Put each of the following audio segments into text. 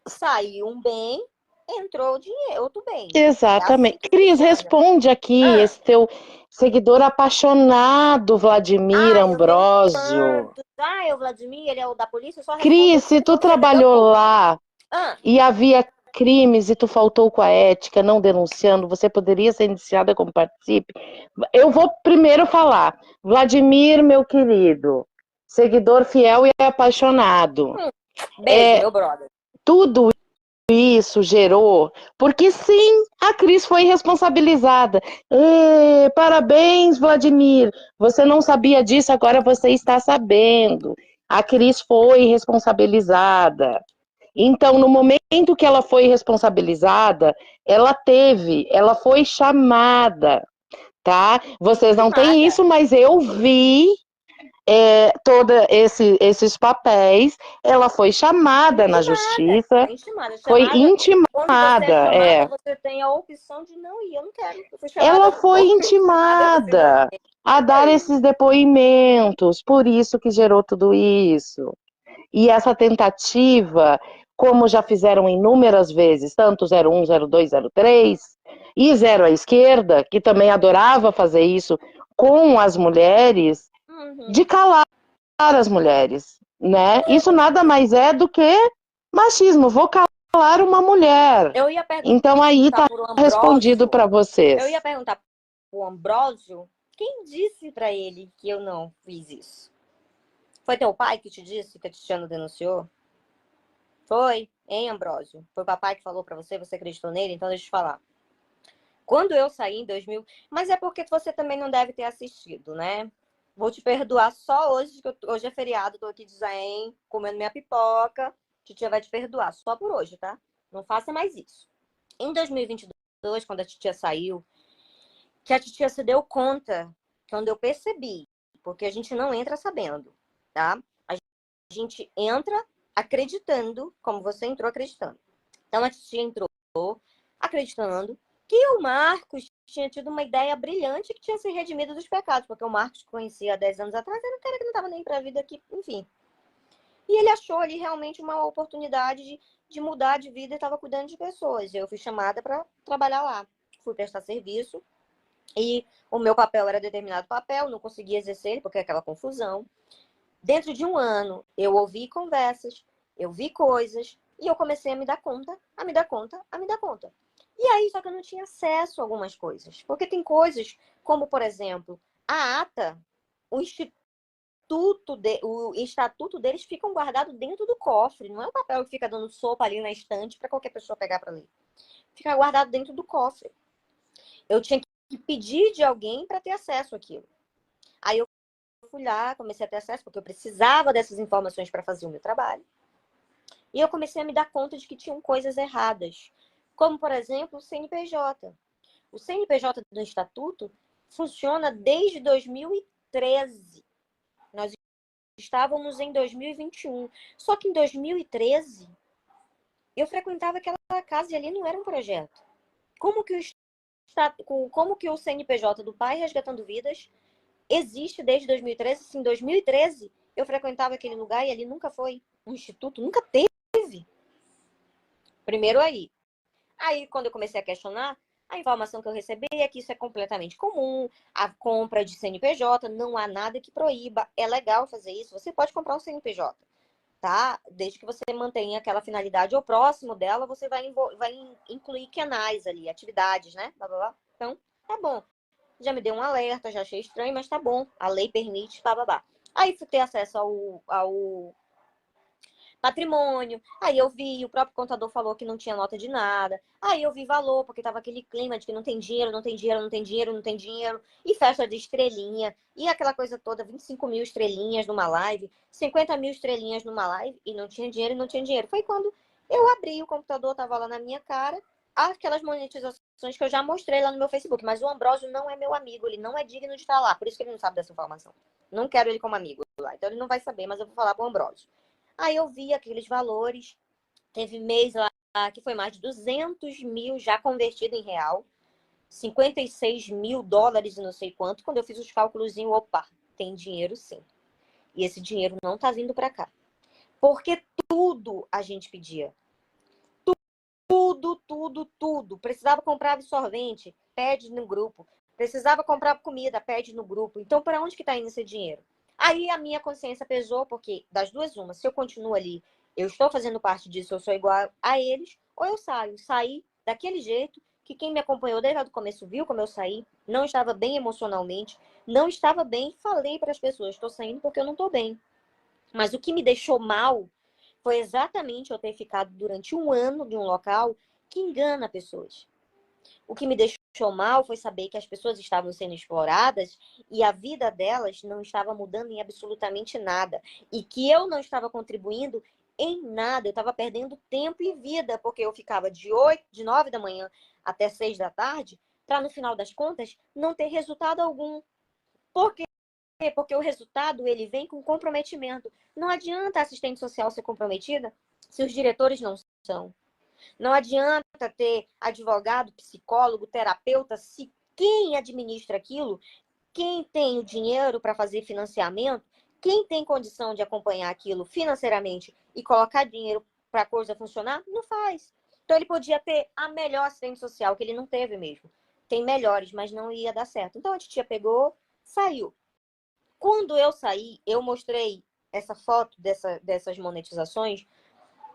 saiu um bem, entrou dinheiro, outro bem. É assim Exatamente. que Cris, funciona. responde aqui, Ah, esse teu seguidor apaixonado, Vladimir eu vi Ambrósio. quantos. O Vladimir, ele é o da polícia, eu só respondo Cris, ele se porque tu foi um seguidor trabalhou público. lá Ah, e havia crimes e tu faltou com a ética, não denunciando, você poderia ser indiciada como participe? Eu vou primeiro falar. Vladimir, meu querido, seguidor fiel e apaixonado. beijo, meu brother. Tudo isso gerou, porque sim, a Cris foi responsabilizada. Parabéns, Vladimir. Você não sabia disso, agora você está sabendo. A Cris foi responsabilizada. Então, no momento que ela foi responsabilizada, ela foi chamada, tá? Vocês não têm Chamada. isso, mas eu vi todos esses papéis. Ela foi chamada na Intimada. justiça, Foi intimada. foi Chamada. Quando você é intimada, chamada, você tem a opção de não ir. Eu não quero. Eu fui ela chamada, foi fui intimada, eu fui não intimada a dar esses depoimentos, por isso que gerou tudo isso. E essa tentativa, como já fizeram inúmeras vezes, tanto 01, 02, 03 e zero à esquerda, que também adorava fazer isso com as mulheres, de Uhum. calar as mulheres, né? Isso nada mais é do que machismo. Vou calar uma mulher. Eu ia perguntar Então aí tá pro respondido Ambrósio. para Eu ia vocês. perguntar pro Ambrósio quem disse pra ele que eu não fiz isso. Foi teu pai que te disse que a Tiziana denunciou? Foi, hein, Ambrósio? Foi o papai que falou pra você, você acreditou nele? Então deixa eu te falar. Quando eu saí em 2000... Mas é porque você também não deve ter assistido, né? Vou te perdoar só hoje, que hoje é feriado, tô aqui de zen, comendo minha pipoca. Titia vai te perdoar, só por hoje, tá? Não faça mais isso. Em 2022, quando a titia saiu, que a titia se deu conta, quando eu percebi, porque a gente não entra sabendo, tá? A gente entra acreditando, como você entrou acreditando. Então a titia entrou acreditando que o Marcos tinha tido uma ideia brilhante que tinha se redimido dos pecados, porque o Marcos que conhecia há 10 anos atrás era um cara que não estava nem pra vida aqui, enfim. E ele achou ali realmente uma oportunidade de mudar de vida e estava cuidando de pessoas. Eu fui chamada para trabalhar lá. Fui prestar serviço e o meu papel era determinado papel, não conseguia exercer porque é aquela confusão. Dentro de um ano, eu ouvi conversas, eu vi coisas e eu comecei a me dar conta, a me dar conta, a me dar conta. E aí, só que eu não tinha acesso a algumas coisas. Porque tem coisas como, por exemplo, a ata, o o estatuto deles ficam guardados dentro do cofre. Não é um papel que fica dando sopa ali na estante para qualquer pessoa pegar para ler. Fica guardado dentro do cofre. Eu tinha que pedir de alguém para ter acesso àquilo. Aí eu fui lá, comecei a ter acesso, porque eu precisava dessas informações para fazer o meu trabalho. E eu comecei a me dar conta de que tinham coisas erradas. Como, por exemplo, o CNPJ. O CNPJ do Estatuto funciona desde 2013. Nós estávamos em 2021. Só que em 2013, eu frequentava aquela casa e ali não era um projeto. Como que o CNPJ do Pai Resgatando Vidas existe desde 2013? Se em 2013 eu frequentava aquele lugar e ali nunca foi um instituto, nunca teve. Primeiro aí. Aí, quando eu comecei a questionar, a informação que eu recebi é que isso é completamente comum, a compra de CNPJ, não há nada que proíba, é legal fazer isso, você pode comprar um CNPJ, tá? Desde que você mantenha aquela finalidade ou próximo dela, você vai incluir canais ali, atividades, né? Blá, blá, blá. Então, tá bom. Já me deu um alerta, já achei estranho, mas tá bom. A lei permite, blá, blá, blá. Aí fui ter acesso ao patrimônio. Aí eu vi, o próprio contador falou que não tinha nota de nada. Aí eu vi valor, porque tava aquele clima de que não tem dinheiro, não tem dinheiro, não tem dinheiro, não tem dinheiro. E festa de estrelinha. E aquela coisa toda, 25 mil estrelinhas numa live, 50 mil estrelinhas numa live, e não tinha dinheiro, e não tinha dinheiro. Foi quando eu abri o computador, tava lá na minha cara, aquelas monetizações que eu já mostrei lá no meu Facebook. Mas o Ambrósio não é meu amigo, ele não é digno de estar lá. Por isso que ele não sabe dessa informação. Não quero ele como amigo lá. Então ele não vai saber, mas eu vou falar pro Ambrósio. Aí eu vi aqueles valores. Teve mês lá que foi mais de 200 mil já convertido em real. 56 mil dólares e não sei quanto. Quando eu fiz os cálculos, opa, tem dinheiro sim. E esse dinheiro não tá vindo para cá. Porque tudo a gente pedia. tudo, tudo, tudo. Precisava comprar absorvente, pede no grupo. Precisava comprar comida, pede no grupo. Então, para onde que está indo esse dinheiro? Aí a minha consciência pesou, porque das duas, uma, se eu continuo ali, eu estou fazendo parte disso, eu sou igual a eles, ou eu saio. Saí daquele jeito, que quem me acompanhou desde o começo viu como eu saí, não estava bem emocionalmente, não estava bem, falei para as pessoas, estou saindo porque eu não estou bem. Mas o que me deixou mal foi exatamente eu ter ficado durante um ano de um local que engana pessoas. O que me deixou mal foi saber que as pessoas estavam sendo exploradas e a vida delas não estava mudando em absolutamente nada. E que eu não estava contribuindo em nada. Eu estava perdendo tempo e vida, porque eu ficava de 9 da manhã até 6 da tarde, para no final das contas não ter resultado algum. Por quê? Porque o resultado ele vem com comprometimento. Não adianta a assistente social ser comprometida se os diretores não são. Não adianta ter advogado, psicólogo, terapeuta, se quem administra aquilo, quem tem o dinheiro para fazer financiamento, quem tem condição de acompanhar aquilo financeiramente e colocar dinheiro para a coisa funcionar, não faz. Então ele podia ter a melhor assistente social, que ele não teve mesmo. Tem melhores, mas não ia dar certo. Então a titia pegou, saiu. Quando eu saí, eu mostrei essa foto dessas monetizações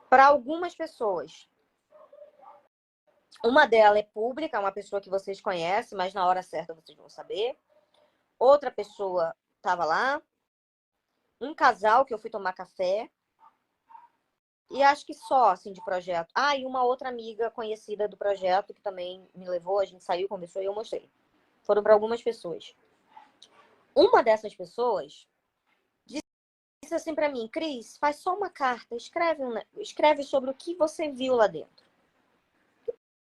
para algumas pessoas. Uma delas é pública, uma pessoa que vocês conhecem, mas na hora certa vocês vão saber. Outra pessoa estava lá. Um casal que eu fui tomar café. E acho que só, assim, de projeto. Ah, e uma outra amiga conhecida do projeto que também me levou, a gente saiu, conversou e eu mostrei. Foram para algumas pessoas. Uma dessas pessoas disse assim para mim, Cris, faz só uma carta, escreve sobre o que você viu lá dentro.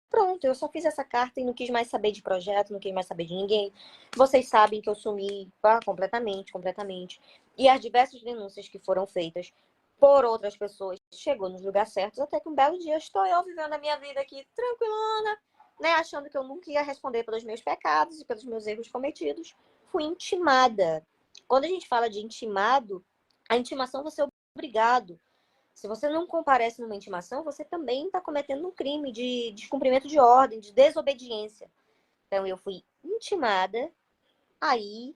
Pronto, eu só fiz essa carta e não quis mais saber de projeto, não quis mais saber de ninguém. Vocês sabem que eu sumi completamente. E as diversas denúncias que foram feitas por outras pessoas chegou nos lugares certos, até que um belo dia estou eu vivendo a minha vida aqui tranquilona, né, achando que eu nunca ia responder pelos meus pecados e pelos meus erros cometidos. Fui intimada. Quando a gente fala de intimado, a intimação você é obrigado. Se você não comparece numa intimação, você também está cometendo um crime de descumprimento de ordem, de desobediência. Então, eu fui intimada a ir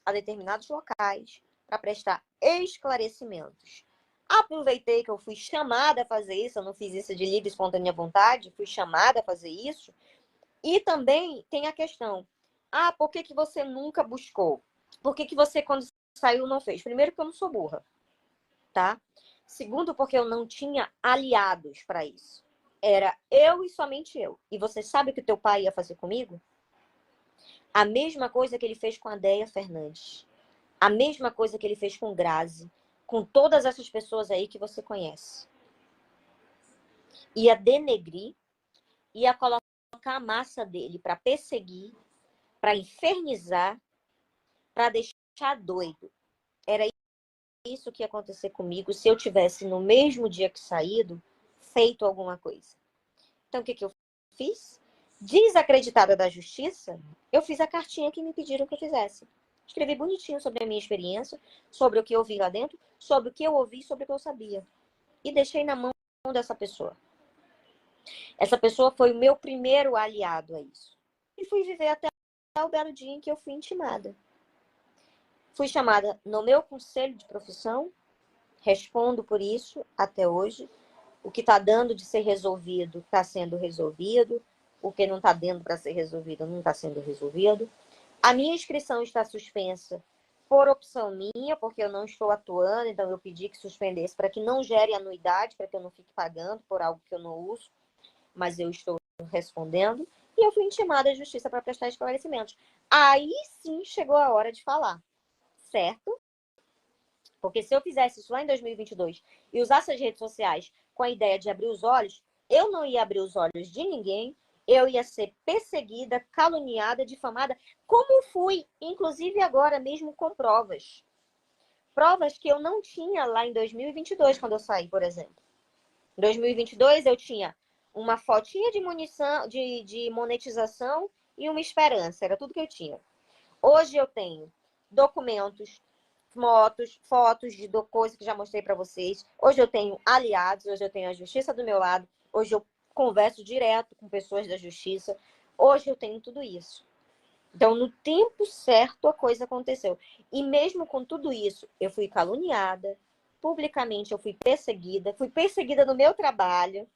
a determinados locais para prestar esclarecimentos. Aproveitei que eu fui chamada a fazer isso, eu não fiz isso de livre e espontânea vontade, fui chamada a fazer isso. E também tem a questão, por que que você nunca buscou? Por que que você, quando saiu, não fez? Primeiro, que eu não sou burra, tá? Segundo, porque eu não tinha aliados para isso. Era eu e somente eu. E você sabe o que o teu pai ia fazer comigo? A mesma coisa que ele fez com a Déia Fernandes. A mesma coisa que ele fez com Grazi. Com todas essas pessoas aí que você conhece. Ia denegrir, ia colocar a massa dele para perseguir, para infernizar, para deixar doido. Era isso que ia acontecer comigo se eu tivesse, no mesmo dia que saído, feito alguma coisa. Então, o que que eu fiz? Desacreditada da justiça, eu fiz a cartinha que me pediram que eu fizesse. Escrevi bonitinho sobre a minha experiência, sobre o que eu vi lá dentro, sobre o que eu ouvi, sobre o que eu sabia. E deixei na mão dessa pessoa. Essa pessoa foi o meu primeiro aliado a isso. E fui viver até o belo dia em que eu fui intimada. Fui chamada no meu conselho de profissão, respondo por isso até hoje. O que está dando de ser resolvido está sendo resolvido. O que não está dando para ser resolvido não está sendo resolvido. A minha inscrição está suspensa por opção minha, porque eu não estou atuando, então eu pedi que suspendesse para que não gere anuidade, para que eu não fique pagando por algo que eu não uso, mas eu estou respondendo. E eu fui intimada à justiça para prestar esclarecimentos. Aí sim chegou a hora de falar, certo? Porque se eu fizesse isso lá em 2022 e usasse as redes sociais com a ideia de abrir os olhos, eu não ia abrir os olhos de ninguém, eu ia ser perseguida, caluniada, difamada, como fui, inclusive agora mesmo com provas. Provas que eu não tinha lá em 2022, quando eu saí, por exemplo. Em 2022, eu tinha uma fotinha de munição, de monetização e uma esperança. Era tudo que eu tinha. Hoje eu tenho documentos, fotos de coisas que já mostrei para vocês. Hoje eu tenho aliados, hoje eu tenho a justiça do meu lado. Hoje eu converso direto com pessoas da justiça. Hoje eu tenho tudo isso. Então, no tempo certo, a coisa aconteceu. E mesmo com tudo isso, eu fui caluniada, publicamente eu fui perseguida no meu trabalho,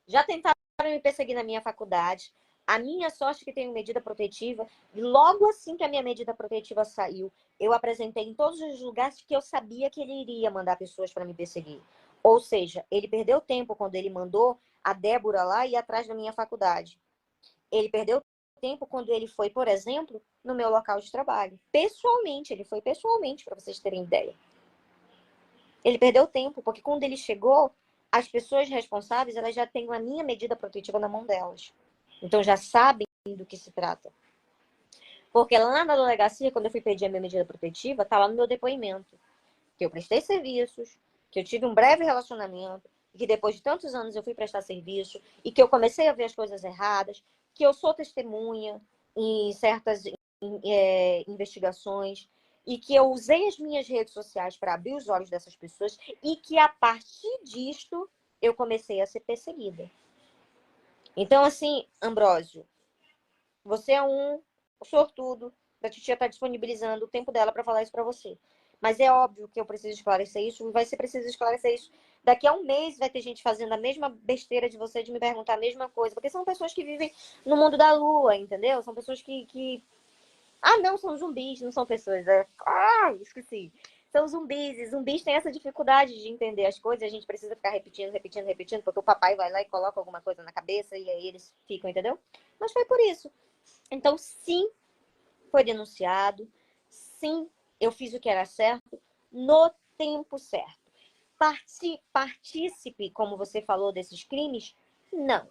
já tentaram me perseguir na minha faculdade. A minha sorte é que tenho medida protetiva. Logo assim que a minha medida protetiva saiu, eu apresentei em todos os lugares que eu sabia que ele iria mandar pessoas para me perseguir. Ou seja, ele perdeu tempo quando ele mandou a Débora lá ir atrás da minha faculdade. Ele perdeu tempo quando ele foi, por exemplo, no meu local de trabalho. Pessoalmente, ele foi pessoalmente, para vocês terem ideia. Ele perdeu tempo, porque quando ele chegou, as pessoas responsáveis, elas já têm a minha medida protetiva na mão delas. Então já sabem do que se trata. Porque lá na delegacia, quando eu fui pedir a minha medida protetiva, tá lá no meu depoimento. Que eu prestei serviços, que eu tive um breve relacionamento, que depois de tantos anos eu fui prestar serviço, e que eu comecei a ver as coisas erradas, que eu sou testemunha em certas investigações, e que eu usei as minhas redes sociais para abrir os olhos dessas pessoas, e que a partir disto eu comecei a ser perseguida. Então, assim, Ambrósio, você é um sortudo da titia estar disponibilizando o tempo dela para falar isso para você. Mas é óbvio que eu preciso esclarecer isso, e vai ser preciso esclarecer isso. Daqui a um mês vai ter gente fazendo a mesma besteira de você, de me perguntar a mesma coisa, porque são pessoas que vivem no mundo da lua, entendeu? São pessoas que... Ah, não, são zumbis, não são pessoas. Esqueci. São zumbis, e zumbis têm essa dificuldade de entender as coisas, e a gente precisa ficar repetindo, porque o papai vai lá e coloca alguma coisa na cabeça, e aí eles ficam, entendeu? Mas foi por isso. Então, sim, foi denunciado, sim, eu fiz o que era certo, no tempo certo. Partícipe, como você falou, desses crimes? Não.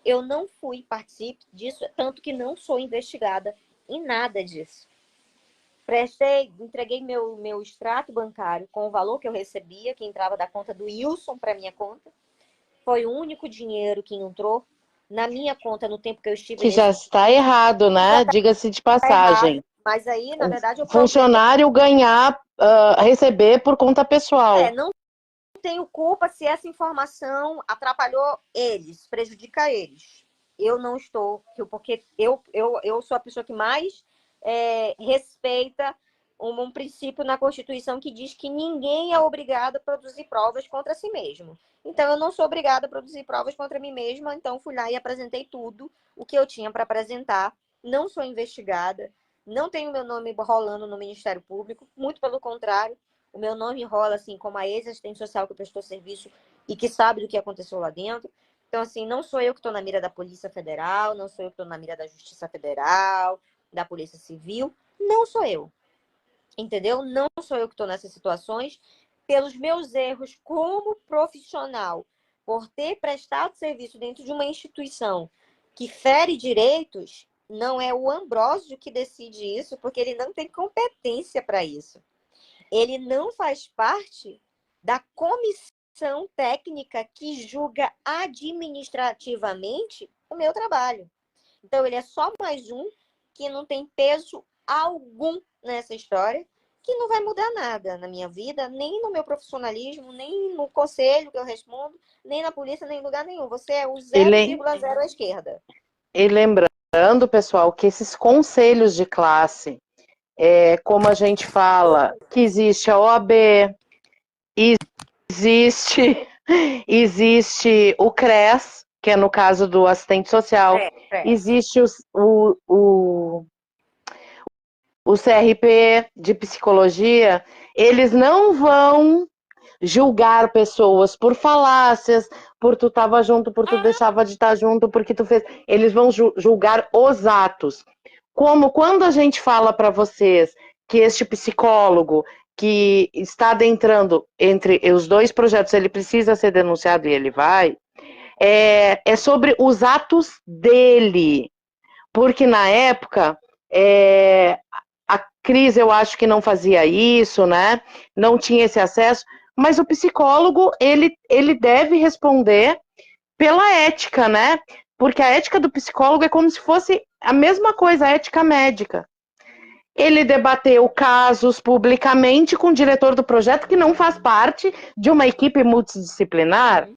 Eu não fui partícipe disso, tanto que não sou investigada em nada disso. Entreguei meu extrato bancário com o valor que eu recebia, que entrava da conta do Wilson para minha conta. Foi o único dinheiro que entrou na minha conta no tempo que eu estive Que já nesse... está errado, né? Diga-se de passagem. errado. Mas aí, na verdade, o problema Funcionário ganhar, receber por conta pessoal. não tenho culpa se essa informação atrapalhou eles, prejudica eles. Eu não estou, porque eu sou a pessoa que mais respeita um princípio na Constituição que diz que ninguém é obrigado a produzir provas contra si mesmo. Então, eu não sou obrigada a produzir provas contra mim mesma, então fui lá e apresentei tudo o que eu tinha para apresentar. Não sou investigada, não tenho meu nome rolando no Ministério Público, muito pelo contrário, o meu nome rola, assim, como a ex-assistente social que prestou serviço e que sabe do que aconteceu lá dentro. Então, assim, não sou eu que estou na mira da Polícia Federal, não sou eu que estou na mira da Justiça Federal, da Polícia Civil, não sou eu. Entendeu? Não sou eu que estou nessas situações. Pelos meus erros como profissional, por ter prestado serviço dentro de uma instituição que fere direitos, não é o Ambrósio que decide isso, porque ele não tem competência para isso. Ele não faz parte da comissão técnica que julga administrativamente o meu trabalho. Então, ele é só mais um que não tem peso algum nessa história, que não vai mudar nada na minha vida, nem no meu profissionalismo, nem no conselho que eu respondo, nem na polícia, nem em lugar nenhum. Você é o 0,0 à esquerda. E lembrando, pessoal, que esses conselhos de classe, como a gente fala, que existe a OAB, existe o CRES, que é no caso do assistente social, existe o CRP de psicologia, eles não vão julgar pessoas por falácias, por tu estava junto, por tu deixava de estar junto, porque tu fez. Eles vão julgar os atos. Como quando a gente fala para vocês que este psicólogo que está adentrando entre os dois projetos, ele precisa ser denunciado e ele vai, é sobre os atos dele. Porque na época, a Cris, eu acho que não fazia isso, né? Não tinha esse acesso, mas o psicólogo, ele deve responder pela ética, né? Porque a ética do psicólogo é como se fosse a mesma coisa, a ética médica. Ele debateu casos publicamente com o diretor do projeto, que não faz parte de uma equipe multidisciplinar.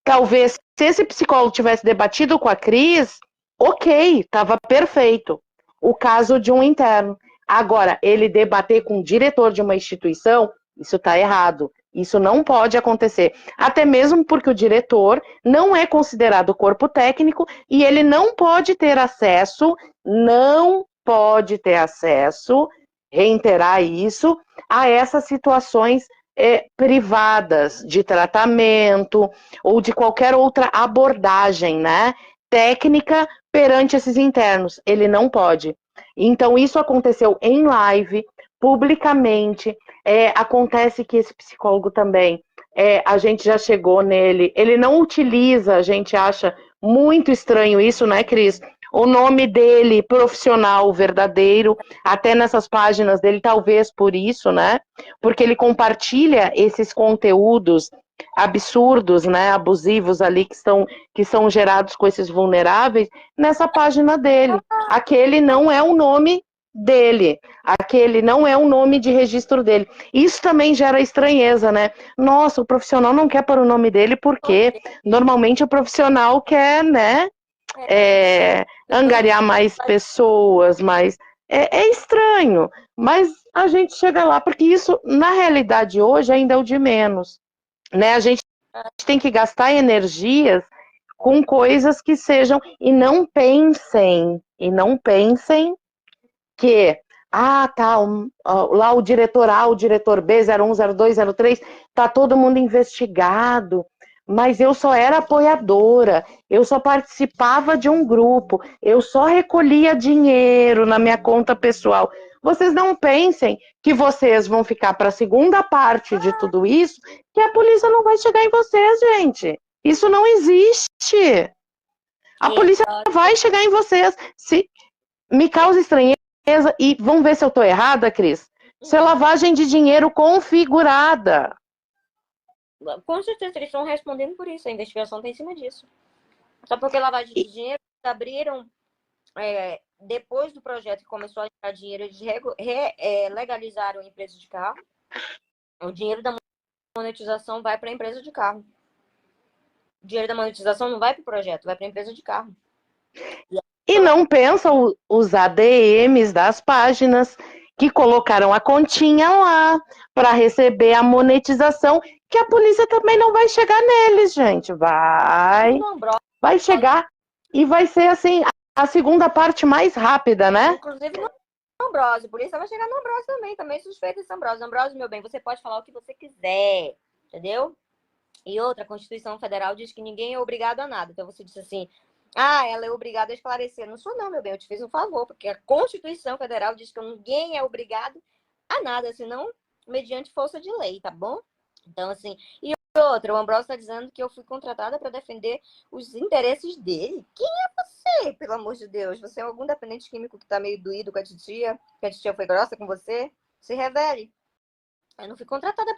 Talvez Se esse psicólogo tivesse debatido com a Cris, ok, estava perfeito. O caso de um interno. Agora, ele debater com o diretor de uma instituição, isso está errado. Isso não pode acontecer. Até mesmo porque o diretor não é considerado corpo técnico e ele não pode ter acesso, reiterar isso, a essas situações privadas de tratamento ou de qualquer outra abordagem, né, técnica perante esses internos. Ele não pode. Então, isso aconteceu em live, publicamente. Acontece que esse psicólogo também, a gente já chegou nele, ele não utiliza, a gente acha muito estranho isso, né, Cris? O nome dele, profissional, verdadeiro, até nessas páginas dele, talvez por isso, né? Porque ele compartilha esses conteúdos absurdos, né, abusivos ali que são gerados com esses vulneráveis nessa página dele. Aquele não é o nome dele, aquele não é o nome de registro dele. Isso também gera estranheza, né? Nossa, o profissional não quer pôr o nome dele porque normalmente o profissional quer, né, angariar mais pessoas, mas é estranho, mas a gente chega lá, porque isso, na realidade, hoje ainda é o de menos, né? A gente tem que gastar energias com coisas que sejam, e não pensem que, tá, lá o diretor A, o diretor B, 01, 02, 03, tá todo mundo investigado, mas eu só era apoiadora, eu só participava de um grupo, eu só recolhia dinheiro na minha conta pessoal. Vocês não pensem que vocês vão ficar para a segunda parte de tudo isso, que a polícia não vai chegar em vocês, gente. Isso não existe. A polícia vai chegar em vocês. Se me causa estranheza, e vamos ver se eu estou errada, Cris. Isso é lavagem de dinheiro configurada. Com certeza, eles estão respondendo por isso. A investigação está em cima disso. Só porque lavagem de dinheiro, abriram, depois do projeto que começou a gerar dinheiro, eles legalizaram a empresa de carro. O dinheiro da monetização vai para a empresa de carro. O dinheiro da monetização não vai para o projeto, vai para a empresa de carro. E não pensam os ADMs das páginas que colocaram a continha lá para receber a monetização, que a polícia também não vai chegar neles, gente. Vai chegar e vai ser assim a segunda parte mais rápida, né? Inclusive no Ambrosio, por isso vai chegar no Ambrosio também suspeita esse Ambrosio. Ambrosio, meu bem, você pode falar o que você quiser, entendeu? E outra, a Constituição Federal diz que ninguém é obrigado a nada. Então você disse assim, ela é obrigada a esclarecer. Não sou não, meu bem, eu te fiz um favor, porque a Constituição Federal diz que ninguém é obrigado a nada, senão mediante força de lei, tá bom? Então, assim, e outra, o Ambrosio está dizendo que eu fui contratada para defender os interesses dele. Quem é você, pelo amor de Deus? Você é algum dependente químico que tá meio doído com a titia? Que a titia foi grossa com você? Se revele. Eu não fui contratada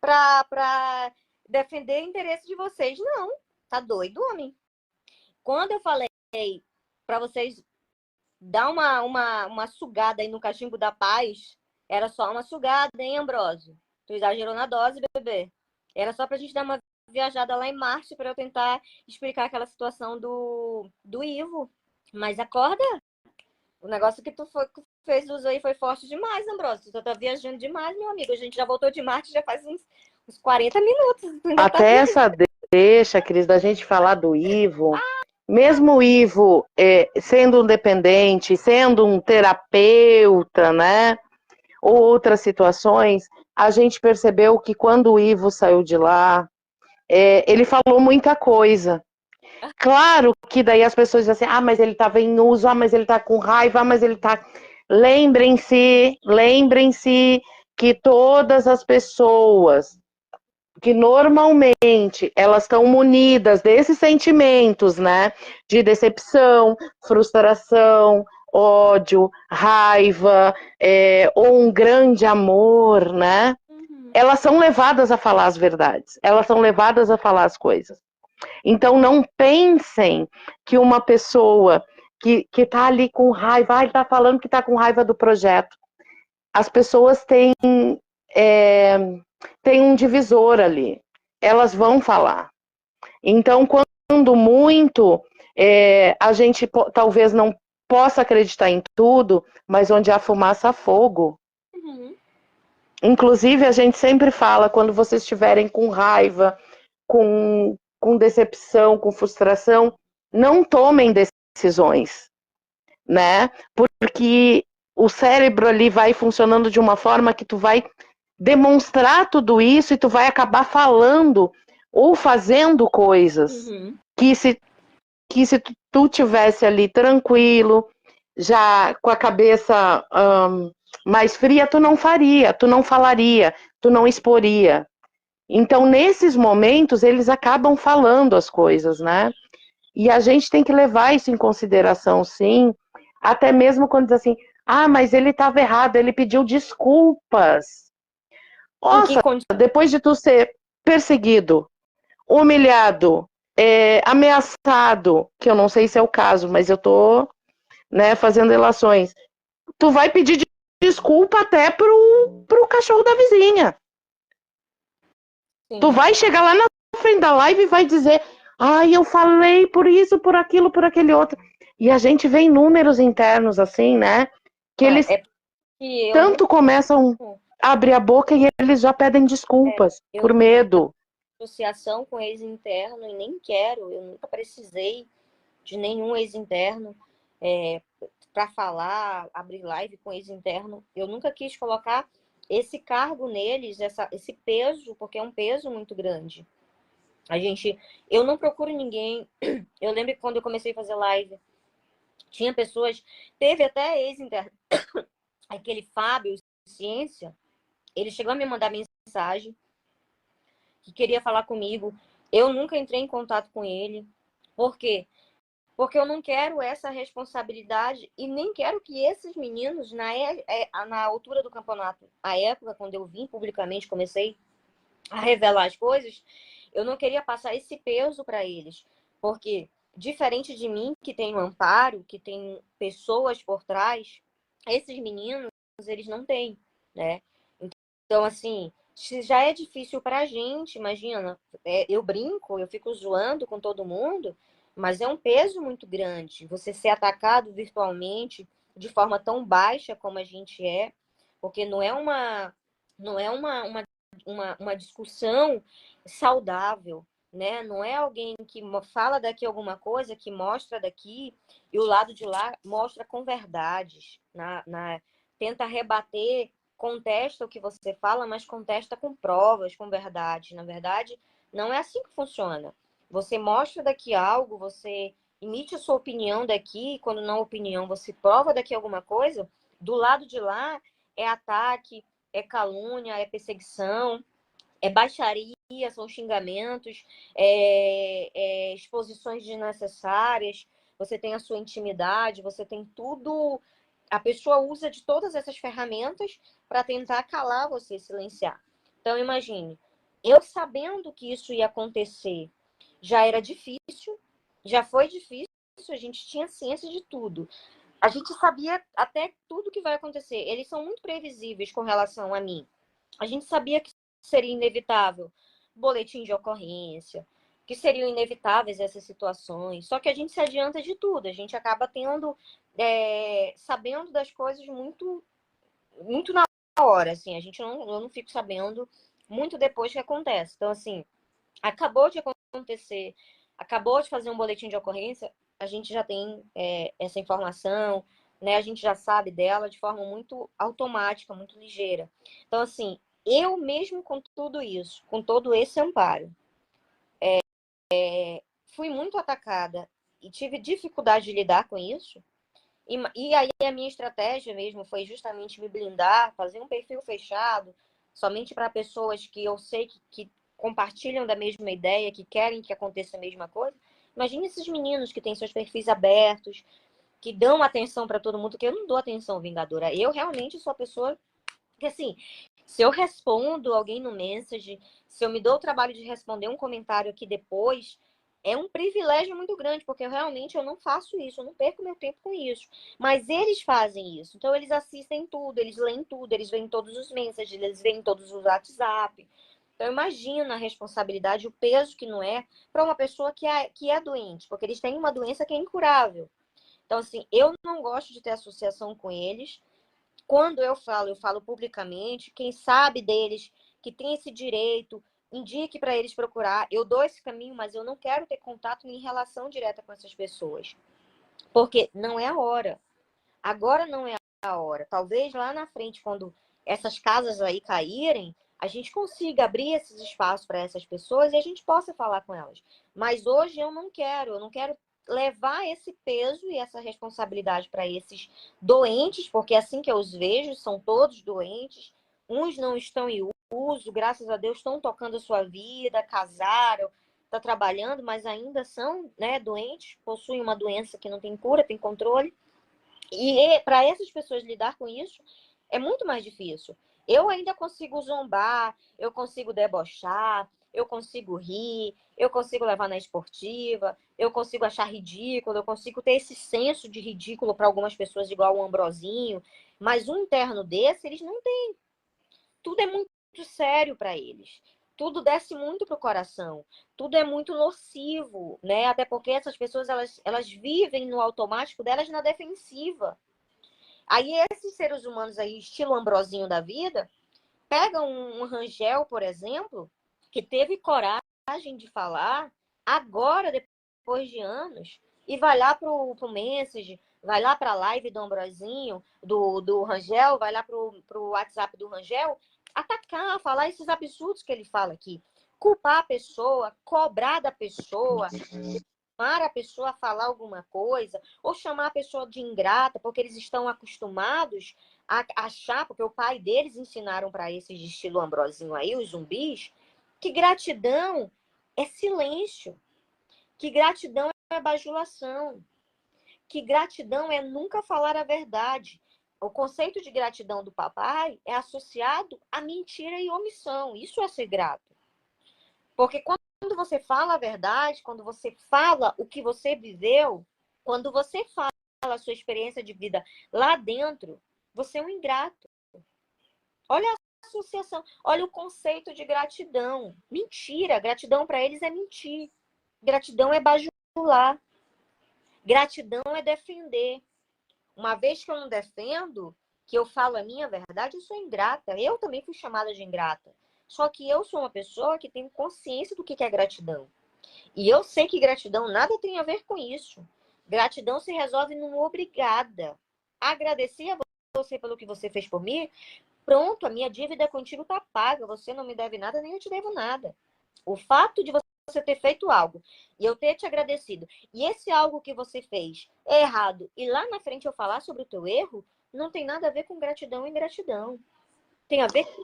para defender o interesse de vocês, não. Tá doido, homem? Quando eu falei para vocês dar uma sugada aí no cachimbo da paz, era só uma sugada, hein, Ambrosio? Tu exagerou na dose, bebê. Era só pra gente dar uma viajada lá em Marte para eu tentar explicar aquela situação do Ivo. Mas acorda! O negócio que tu fez uso aí foi forte demais, Ambrosio. Tu tá viajando demais, meu amigo. A gente já voltou de Marte já faz uns 40 minutos. Até essa deixa, Cris, da gente falar do Ivo. Mesmo o Ivo sendo um dependente, sendo um terapeuta, né? Ou outras situações, a gente percebeu que quando o Ivo saiu de lá, ele falou muita coisa. Claro que daí as pessoas dizem assim, mas ele estava em uso, mas ele está com raiva, mas ele está... Lembrem-se que todas as pessoas que normalmente elas estão munidas desses sentimentos, né? De decepção, frustração, ódio, raiva, ou um grande amor, né? Elas são levadas a falar as verdades, elas são levadas a falar as coisas. Então não pensem que uma pessoa que tá ali com raiva, ele tá falando que tá com raiva do projeto. As pessoas têm um divisor ali. Elas vão falar. Então, quando muito, a gente talvez não possa acreditar em tudo, mas onde há fumaça, há fogo. Uhum. Inclusive, a gente sempre fala, quando vocês estiverem com raiva, com decepção, com frustração, não tomem decisões, né? Porque o cérebro ali vai funcionando de uma forma que tu vai demonstrar tudo isso e tu vai acabar falando ou fazendo coisas Uhum. que se tu tivesse ali tranquilo, já com a cabeça mais fria, tu não faria, tu não falaria, tu não exporia. Então, nesses momentos, eles acabam falando as coisas, né? E a gente tem que levar isso em consideração, sim. Até mesmo quando diz assim, mas ele estava errado, ele pediu desculpas. Em que Nossa, depois de tu ser perseguido, humilhado, ameaçado, que eu não sei se é o caso, mas eu tô, né, fazendo relações. Tu vai pedir desculpa até pro cachorro da vizinha. Tu Sim. vai chegar lá na frente da live e vai dizer, eu falei por isso, por aquilo, por aquele outro. E a gente vê em números internos assim, né? Que Não, eles é que eu tanto nunca. começam a abrir a boca e eles já pedem desculpas Eu por medo. associação com ex-interno e nem quero, eu nunca precisei de nenhum ex-interno para falar, abrir live com ex-interno. Eu nunca quis colocar esse cargo neles, esse peso, porque é um peso muito grande. Eu não procuro ninguém. Eu lembro que quando eu comecei a fazer live, tinha pessoas, teve até ex-interno, aquele Fábio Ciência, ele chegou a me mandar mensagem que queria falar comigo. Eu nunca entrei em contato com ele. Por quê? Porque eu não quero essa responsabilidade e nem quero que esses meninos, na altura do campeonato, a época, quando eu vim publicamente, comecei a revelar as coisas, eu não queria passar esse peso para eles. Porque, diferente de mim, que tem um amparo, que tem pessoas por trás, esses meninos, eles não têm, né? Então, assim, se já é difícil pra gente, imagina, eu brinco, eu fico zoando com todo mundo, mas é um peso muito grande. Você ser atacado virtualmente de forma tão baixa como a gente porque não é uma discussão saudável, né? Não é alguém que fala daqui alguma coisa, que mostra daqui, e o lado de lá mostra com verdades, tenta rebater, contesta o que você fala, mas contesta com provas, com verdade. Na verdade, não é assim que funciona. Você mostra daqui algo, você emite a sua opinião daqui, quando não opinião, você prova daqui alguma coisa, do lado de lá é ataque, é calúnia, é perseguição, é baixaria, são xingamentos, exposições desnecessárias, você tem a sua intimidade, você tem tudo. A pessoa usa de todas essas ferramentas para tentar calar você, silenciar. Então, imagine, eu sabendo que isso ia acontecer, já era difícil, já foi difícil, a gente tinha ciência de tudo. A gente sabia até tudo que vai acontecer. Eles são muito previsíveis com relação a mim. A gente sabia que seria inevitável boletim de ocorrência, que seriam inevitáveis essas situações. Só que a gente se adianta de tudo. A gente acaba sabendo das coisas muito, muito na hora. Assim, eu não fico sabendo muito depois que acontece. Então, assim, acabou de acontecer, acabou de fazer um boletim de ocorrência, a gente já tem essa informação, né? A gente já sabe dela de forma muito automática, muito ligeira. Então, assim, eu mesmo com tudo isso, com todo esse amparo, fui muito atacada e tive dificuldade de lidar com isso. E aí a minha estratégia mesmo foi justamente me blindar, fazer um perfil fechado, somente para pessoas que eu sei que compartilham da mesma ideia, que querem que aconteça a mesma coisa. Imagine esses meninos que têm seus perfis abertos, que dão atenção para todo mundo, que eu não dou atenção vingadora. Eu realmente sou a pessoa que, assim, se eu respondo alguém no message, se eu me dou o trabalho de responder um comentário aqui depois, é um privilégio muito grande, porque eu não faço isso, eu não perco meu tempo com isso. Mas eles fazem isso. Então, eles assistem tudo, eles leem tudo, eles veem todos os mensagens, eles veem todos os WhatsApp. Então, imagina a responsabilidade, o peso que não é para uma pessoa que é doente, porque eles têm uma doença que é incurável. Então, assim, eu não gosto de ter associação com eles. Quando eu falo publicamente. Quem sabe deles, que tem esse direito, indique para eles procurar. Eu dou esse caminho, mas eu não quero ter contato nem relação direta com essas pessoas. Porque não é a hora. Agora não é a hora. Talvez lá na frente, quando essas casas aí caírem, a gente consiga abrir esses espaços para essas pessoas e a gente possa falar com elas. Mas hoje eu não quero levar esse peso e essa responsabilidade para esses doentes, porque assim que eu os vejo, são todos doentes. Uns não estão em uso, graças a Deus estão tocando a sua vida, casaram, estão trabalhando, mas ainda são, né, doentes, possuem uma doença que não tem cura, tem controle. E para essas pessoas lidar com isso é muito mais difícil. Eu ainda consigo zombar, eu consigo debochar, eu consigo rir, eu consigo levar na esportiva, eu consigo achar ridículo, eu consigo ter esse senso de ridículo para algumas pessoas, igual o Ambrosinho, mas um interno desse, eles não têm. Tudo é muito sério para eles. Tudo desce muito pro coração. Tudo é muito nocivo, né? Até porque essas pessoas, elas vivem no automático delas na defensiva. Aí esses seres humanos aí, estilo Ambrosinho da vida, pegam um Rangel, por exemplo, que teve coragem de falar agora, depois de anos, e vai lá pro Message, vai lá para a live do Ambrosinho, do Rangel, vai lá pro WhatsApp do Rangel, atacar, falar esses absurdos que ele fala aqui. Culpar a pessoa, cobrar da pessoa, chamar a pessoa a falar alguma coisa, ou chamar a pessoa de ingrata, porque eles estão acostumados a achar, porque o pai deles ensinaram para esses de estilo Ambrosinho aí, os zumbis, que gratidão é silêncio, que gratidão é bajulação, que gratidão é nunca falar a verdade. O conceito de gratidão do papai é associado a mentira e omissão. Isso é ser grato. Porque quando você fala a verdade, quando você fala o que você viveu, quando você fala a sua experiência de vida lá dentro, você é um ingrato. Olha a associação, olha o conceito de gratidão. Mentira, gratidão para eles é mentir. Gratidão é bajular. Gratidão é defender. Uma vez que eu não defendo, que eu falo a minha verdade, eu sou ingrata. Eu também fui chamada de ingrata. Só que eu sou uma pessoa que tem consciência do que é gratidão. E eu sei que gratidão nada tem a ver com isso. Gratidão se resolve num obrigada. Agradecer a você pelo que você fez por mim. Pronto, a minha dívida contigo está paga. Você não me deve nada, nem eu te devo nada. O fato de você ter feito algo e eu ter te agradecido, e esse algo que você fez é errado, e lá na frente eu falar sobre o teu erro, não tem nada a ver com gratidão e ingratidão. Tem a ver com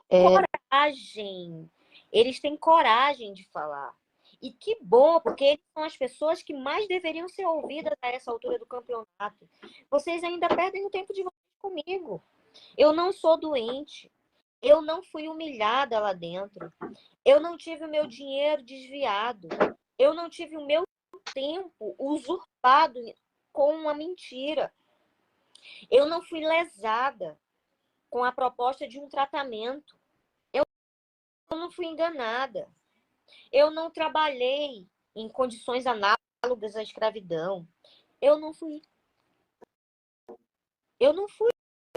coragem. Eles têm coragem de falar. E que bom, porque eles são as pessoas que mais deveriam ser ouvidas a essa altura do campeonato. Vocês ainda perdem o tempo de vocês comigo. Eu não sou doente. Eu não fui humilhada lá dentro. Eu não tive o meu dinheiro desviado. Eu não tive o meu tempo usurpado com uma mentira. Eu não fui lesada com a proposta de um tratamento. Eu não fui enganada. Eu não trabalhei em condições análogas à escravidão. Eu não fui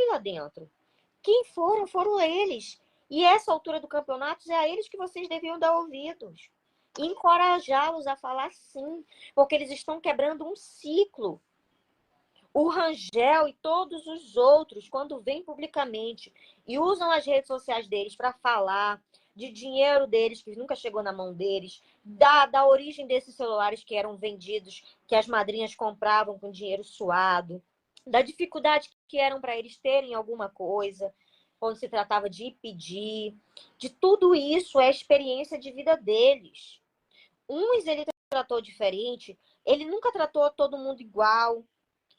lá dentro. Quem foram eles. E essa altura do campeonato é a eles que vocês deviam dar ouvidos. Encorajá-los a falar sim, porque eles estão quebrando um ciclo. O Rangel e todos os outros, quando vêm publicamente e usam as redes sociais deles para falar de dinheiro deles, que nunca chegou na mão deles, da origem desses celulares que eram vendidos, que as madrinhas compravam com dinheiro suado, da dificuldade que eram para eles terem alguma coisa, quando se tratava de pedir, de tudo isso é a experiência de vida deles. Uns ele tratou diferente, ele nunca tratou todo mundo igual.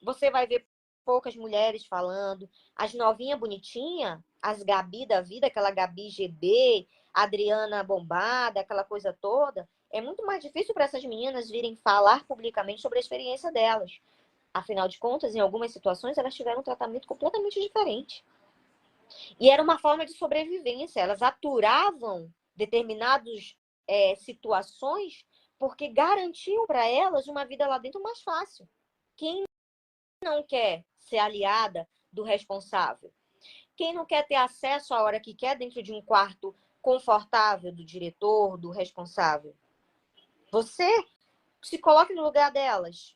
Você vai ver poucas mulheres falando, as novinhas bonitinhas, as Gabi da vida, aquela Gabi GB, Adriana bombada, aquela coisa toda, é muito mais difícil para essas meninas virem falar publicamente sobre a experiência delas. Afinal de contas, em algumas situações, elas tiveram um tratamento completamente diferente. E era uma forma de sobrevivência. Elas aturavam determinadas situações porque garantiam para elas uma vida lá dentro mais fácil. Quem não quer ser aliada do responsável? Quem não quer ter acesso a hora que quer dentro de um quarto confortável do diretor, do responsável? Você se coloque no lugar delas.